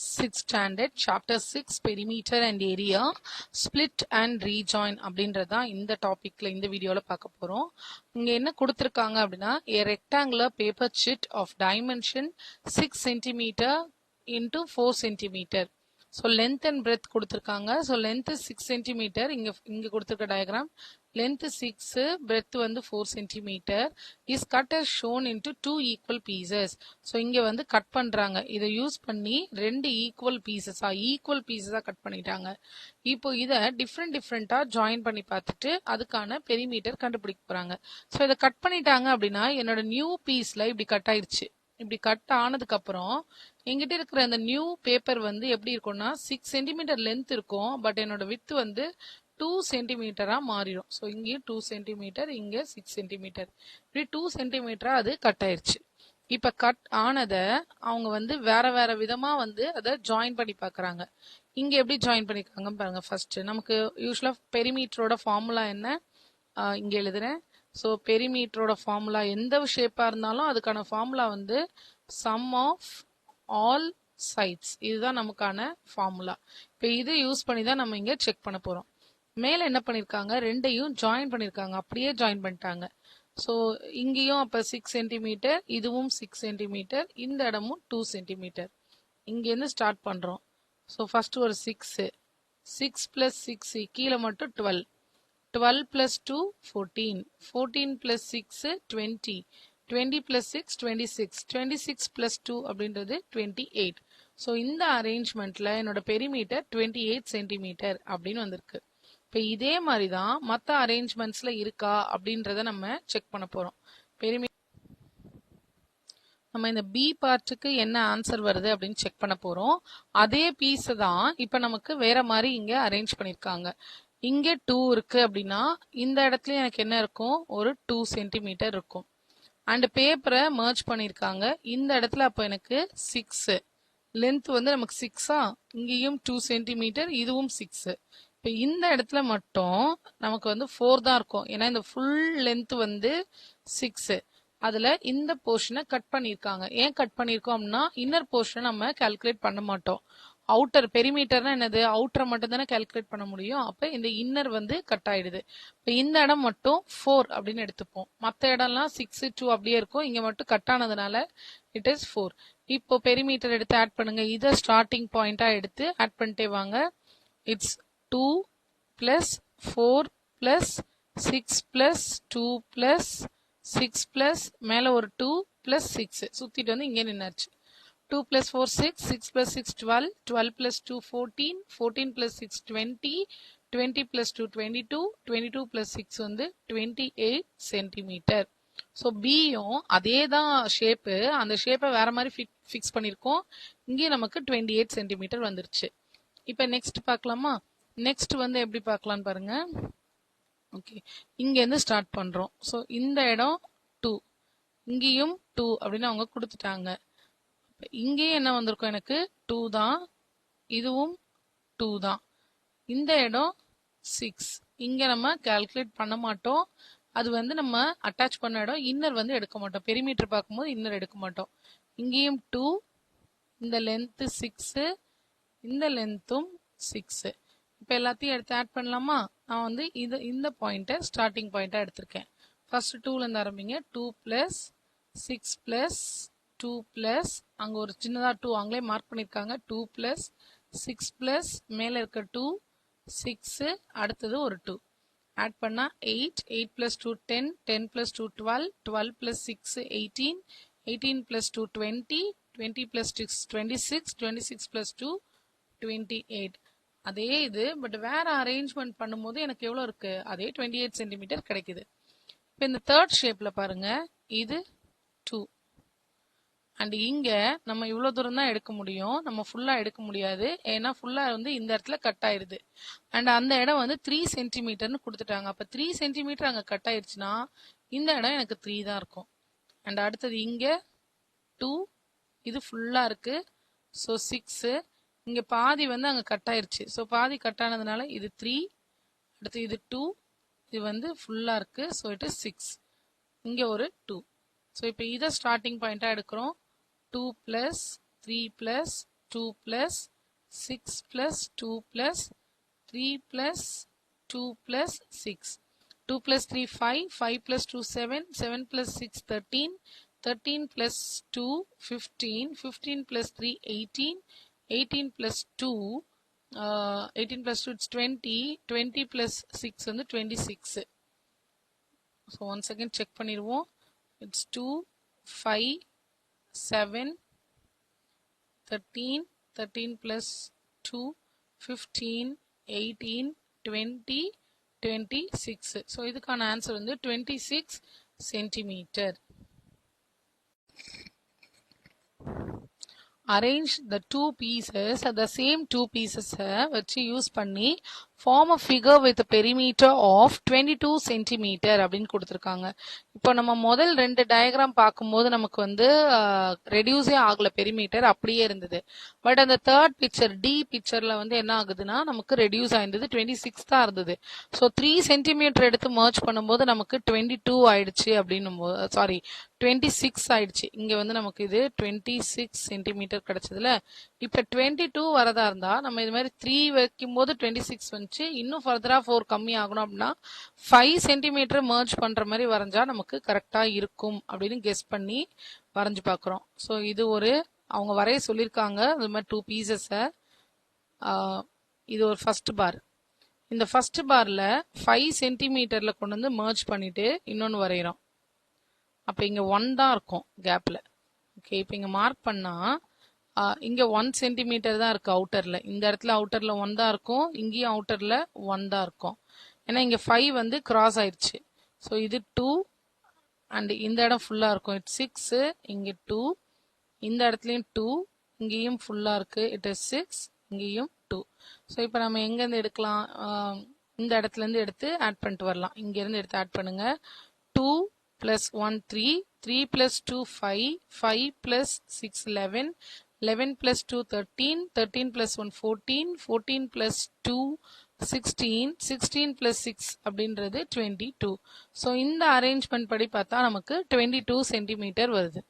6th standard chapter 6 perimeter and area split and rejoin அப்படின்றதா இந்த டாபிக்ல இந்த வீடியோல பார்க்க போறோம். இங்க என்ன கொடுத்திருக்காங்க அப்படின்னா a rectangular paper sheet of dimension 6 cm into 4 cm. So length and breadth கொடுத்திருக்காங்க. So length is 6 cm. இங்க கொடுத்திருக்க diagram length 6, breadth வந்து 4 cm is cut as shown into two equal pieces. So இங்க வந்து கட் பண்றாங்க. இதை use பண்ணி ரெண்டு ஈக்குவல் பீசஸா கட் பண்ணிட்டாங்க. இப்போ இதை டிஃப்ரெண்டா ஜாயின் பண்ணி பார்த்துட்டு அதுக்கான பெரிமீட்டர் கண்டுபிடிக்க போறாங்க. ஸோ இதை கட் பண்ணிட்டாங்க அப்படின்னா என்னோட நியூ பீஸ்ல இப்படி கட் ஆயிடுச்சு. இப்படி கட் ஆனதுக்கு அப்புறம் எங்கிட்ட இருக்கிற அந்த நியூ பேப்பர் வந்து எப்படி இருக்கும்னா 6 சென்டிமீட்டர் லென்த் இருக்கும். பட் என்னோட வித் வந்து 2 சென்டிமீட்டரா மாறிடும். ஸோ இங்கேயும் 2 சென்டிமீட்டர், இங்க 6 சென்டிமீட்டர், இப்படி 2 சென்டிமீட்டரா அது கட் ஆயிருச்சு. இப்ப கட் ஆனதை அவங்க வந்து வேற விதமா வந்து அதை ஜாயின் பண்ணி பாக்குறாங்க. இங்க எப்படி ஜாயின் பண்ணிருக்காங்க பாருங்க. ஃபர்ஸ்ட் நமக்கு யூஸ்வலா பெரிமீட்டரோட ஃபார்முலா என்ன இங்க எழுதுறேன். ஸோ பெரிமீட்டரோட ஃபார்முலா எந்த ஷேப்பா இருந்தாலும் அதுக்கான ஃபார்முலா வந்து சம் ஆஃப் ஆல் சைட்ஸ். இதுதான் நமக்கான ஃபார்முலா. இப்போ இது யூஸ் பண்ணி தான் நம்ம இங்க செக் பண்ண போறோம். மேல என்ன பண்ணிருக்காங்க, ரெண்டையும் ஜாயின் பண்ணிருக்காங்க, அப்படியே ஜாயின் பண்ணிட்டாங்க. ஸோ இங்கேயும் அப்ப 6 சென்டிமீட்டர், இதுவும் 6 சென்டிமீட்டர், இந்த இடமும் 2 சென்டிமீட்டர். இங்கேருந்து ஸ்டார்ட் பண்றோம். ஸோ ஃபர்ஸ்ட் ஒரு 6 பிளஸ் 6 கீழே மட்டும் 12 பிளஸ் 2 14 பிளஸ் 6 20 பிளஸ் 6 26 பிளஸ் 2 அப்படின்றது 28. ஸோ இந்த அரேஞ்ச்மெண்ட்ல என்னோட பெரிமீட்டர் 28 சென்டிமீட்டர் அப்படின்னு வந்திருக்கு. இப்போ இதே மாதிரி தான் மற்ற அரேஞ்ச்மெண்ட்ஸ்ல இருக்கா அப்படின்றத நம்ம செக் பண்ண போறோம். நம்ம இந்த பி பார்ட்டுக்கு என்ன ஆன்சர் வருது அப்படின்னு செக் பண்ண போறோம். அதே பீஸ் தான் இப்ப நமக்கு வேற மாதிரி இங்க அரேஞ்ச் பண்ணிருக்காங்க. இங்க 2 இருக்கு அப்படின்னா இந்த இடத்துல எனக்கு என்ன இருக்கும், ஒரு 2 சென்டிமீட்டர் இருக்கும். அண்ட் பேப்பரை மர்ஜ் பண்ணிருக்காங்க. இந்த இடத்துல அப்ப எனக்கு 6 லென்த் வந்து நமக்கு 6ஆ, இங்கேயும் 2 சென்டிமீட்டர், இதுவும் 6. இப்போ இந்த இடத்துல மட்டும் நமக்கு வந்து 4 தான் இருக்கும். ஏன்னா இந்த ஃபுல் லென்த் வந்து 6. அதுல இந்த போர்ஷனை கட் பண்ணிருக்காங்க. ஏன் கட் பண்ணிருக்கோம் அப்படின்னா இன்னர் போர்ஷனை நம்ம கால்குலேட் பண்ண மாட்டோம். அவுட்டர் பெரிமீட்டர்னா என்னது, அவுட்டரை மட்டும் தானே கால்குலேட் பண்ண முடியும். அப்ப இந்த இன்னர் வந்து கட் ஆயிடுது. இப்ப இந்த இடம் மட்டும் 4 அப்படின்னு எடுத்துப்போம். மற்ற இடம்லாம் 6 2 அப்படியே இருக்கும். இங்க மட்டும் கட் ஆனதுனால இட் இஸ் 4. இப்போ பெரிமீட்டர் எடுத்து ஆட் பண்ணுங்க. இதை ஸ்டார்டிங் பாயிண்டா எடுத்து ஆட் பண்ணிட்டே வாங்க. It's 2 plus 4 plus 6 plus 2 plus 6 plus மேல ஒரு 2 பிளஸ் 6 சுத்திட்டு வந்து இங்கே நின்னாச்சு. 2 plus 4 6, 6 plus 6 12, 12 plus 2 14, 14 plus 6 20, 20 plus 2 22, 22 plus 6 வந்து 28 சென்டிமீட்டர். ஸோ பியும் அதே தான் ஷேப்பு, அந்த ஷேப்பை வேற மாதிரி ஃபிக்ஸ் பண்ணியிருக்கோம். இங்கே நமக்கு 28 சென்டிமீட்டர் வந்துருச்சு. இப்போ நெக்ஸ்ட் பார்க்கலாமா. நெக்ஸ்ட் வந்து எப்படி பார்க்கலான்னு பாருங்க. ஓகே, இங்கேருந்து ஸ்டார்ட் பண்றோம். ஸோ இந்த இடம் 2, இங்கேயும் 2 அப்படின்னு அவங்க கொடுத்துட்டாங்க. இங்கேயும் என்ன வந்திருக்கும், எனக்கு 2 தான், இதுவும் 2 தான். இந்த இடம் 6. இங்க நம்ம கால்குலேட் பண்ண மாட்டோம். அது வந்து நம்ம அட்டாச் பண்ண இடம். இன்னர் வந்து எடுக்க மாட்டோம். பெரிமீட்டர் பார்க்கும்போது இன்னர் எடுக்க மாட்டோம். இங்கேயும் 2, இந்த லென்த் 6, இந்த லென்த்தும் 6. இப்போ எல்லாத்தையும் எடுத்து ஆட் பண்ணலாமா. நான் வந்து இந்த பாயிண்ட்டை ஸ்டார்டிங் பாயிண்டா எடுத்திருக்கேன். ஃபர்ஸ்ட் 2ல இருந்து ஆரம்பிங்க. 2 பிளஸ் 6 பிளஸ் 2 பிளஸ் அங்க ஒரு சின்னதா 2 அங்களே மார்க் பண்ணிருக்காங்க. 2 பிளஸ் 6 பிளஸ் மேல இருக்க 2 6, அடுத்தது ஒரு 2 ஆட் பண்ணா 8, 8 plus 2 10, 10 plus 2 12, 12 plus 6 18, 18 plus 2 20, 20 plus 6 26, 26 plus 2 28. அதே இது பட் வேற அரேஞ்ச்மெண்ட் பண்ணும்போது எனக்கு எவ்வளவு இருக்கு, அதே 28 சென்டிமீட்டர் கிடைக்குது. இப்போ இந்த தேர்ட் ஷேப்ல பாருங்க, இது 2 அண்ட் இங்க நம்ம இவ்வளவு தூரம் தான் எடுக்க முடியும். நம்ம ஃபுல்லா எடுக்க முடியாது. ஏன்னா ஃபுல்லா வந்து இந்த இடத்துல கட் ஆயிருது. அண்ட் அந்த இடம் வந்து 3 சென்டிமீட்டர்னு கொடுத்துட்டாங்க. அப்ப 3 சென்டிமீட்டர் அங்க கட் ஆயிருச்சுன்னா இந்த இடம் எனக்கு 3 தான் இருக்கும். அண்ட் அடுத்தது இங்க 2, இது ஃபுல்லா இருக்கு. ஸோ 6, இங்க பாதி வந்து அங்க கட் ஆயிருச்சு. ஸோ பாதி கட் ஆனதுனால இது 3, அடுத்து இது 2, இது வந்து ஃபுல்லா இருக்கு. So it is 6. இங்க ஒரு 2. ஸோ இப்போ இதை ஸ்டார்டிங் பாயிண்டா எடுக்கிறோம். 2 plus 3 plus 2 plus 6 plus 2 plus 3 plus 2 plus 6. 2 plus 3 5, 5 plus 2 7, 7 plus 6 13, 13 plus 2 15, 15 plus 3 18, 18 plus 2 18 plus 2 it's 20, 20 plus 6 வந்து 26. So once again check பண்ணிடுவோம். It's 2 5 7 13, 13 plus 2 15, 18, 20, 26. So இதுக்கான ஆன்சர் வந்து 26 centimetre. Arrange the two pieces at the same two pieces வச்சு use பண்ணி form a figure with a perimeter of 22 centimeter அப்படின்னு கொடுத்துருக்காங்க. இப்போ நம்ம முதல் ரெண்டு டயக்ராம் பார்க்கும்போது நமக்கு வந்து ரெடியூஸே ஆகல, பெரிமீட்டர் அப்படியே இருந்தது. பட் அந்த தேர்ட் பிக்சர் டி பிக்சர்ல வந்து என்ன ஆகுதுன்னா நமக்கு ரெடியூஸ் ஆயிருந்தது, 26 தான் இருந்தது. ஸோ 3 சென்டிமீட்டர் எடுத்து மர்ச் பண்ணும்போது நமக்கு 22 ஆயிடுச்சு அப்படின்னும் போது, சாரி 26 ஆயிடுச்சு. இங்க வந்து நமக்கு இது 26 சென்டிமீட்டர் கிடைச்சதுல. இப்ப 22 வரதா இருந்தா நம்ம இது மாதிரி 3 வைக்கும் போது 26 வந்துச்சு. இன்னும் ஃபர்தரா 4 கம்மி ஆகணும் அப்படின்னா 5 சென்டிமீட்டர் மர்ஜ் பண்ற மாதிரி வரைஞ்சா நமக்கு கரெக்டா இருக்கும் அப்படின்னு கெஸ் பண்ணி வரைஞ்சு பாக்குறோம். ஸோ இது ஒரு அவங்க வரைய சொல்லியிருக்காங்க. அது மாதிரி 2 பீசஸ இது ஒரு ஃபர்ஸ்ட் பார். இந்த ஃபர்ஸ்ட் பார்ல 5 சென்டிமீட்டர்ல கொண்டு வந்து மர்ஜ் பண்ணிட்டு இன்னொன்னு வரைகிறோம். அப்ப இங்க 1 தான் இருக்கும் கேப்ல. ஓகே, இப்ப இங்க மார்க் பண்ணா இங்க 1 சென்டிமீட்டர் தான் இருக்கு அவுட்டர்ல. இந்த இடத்துல அவுட்டர்ல 1 தான் இருக்கும், இங்கேயும் அவுட்டர்ல 1 தான் இருக்கும். ஏன்னா இங்க 5 வந்து கிராஸ் ஆயிடுச்சு. ஸோ இது 2 அண்ட் இந்த இடம் ஃபுல்லா இருக்கும். இட் 6, இங்க 2, இந்த இடத்துலயும் 2, இங்கேயும் ஃபுல்லா இருக்கு. இட் இஸ் 6, இங்கேயும் 2. ஸோ இப்போ நம்ம எங்க இருந்து எடுக்கலாம்? இந்த இடத்துல இருந்து எடுத்து ஆட் பண்ணிட்டு வரலாம். இங்க இருந்து எடுத்து ஆட் பண்ணுங்க. 2 plus 1 3, 3 plus 2 5, 5 plus 6 11, 11 plus 2 13, 13 plus 1 14, 14 plus 2 16, 16 plus 6 அப்படின்றது 22. ஸோ இந்த அரேஞ்ச்மெண்ட் படி பார்த்தா நமக்கு 22 சென்டிமீட்டர் வருது.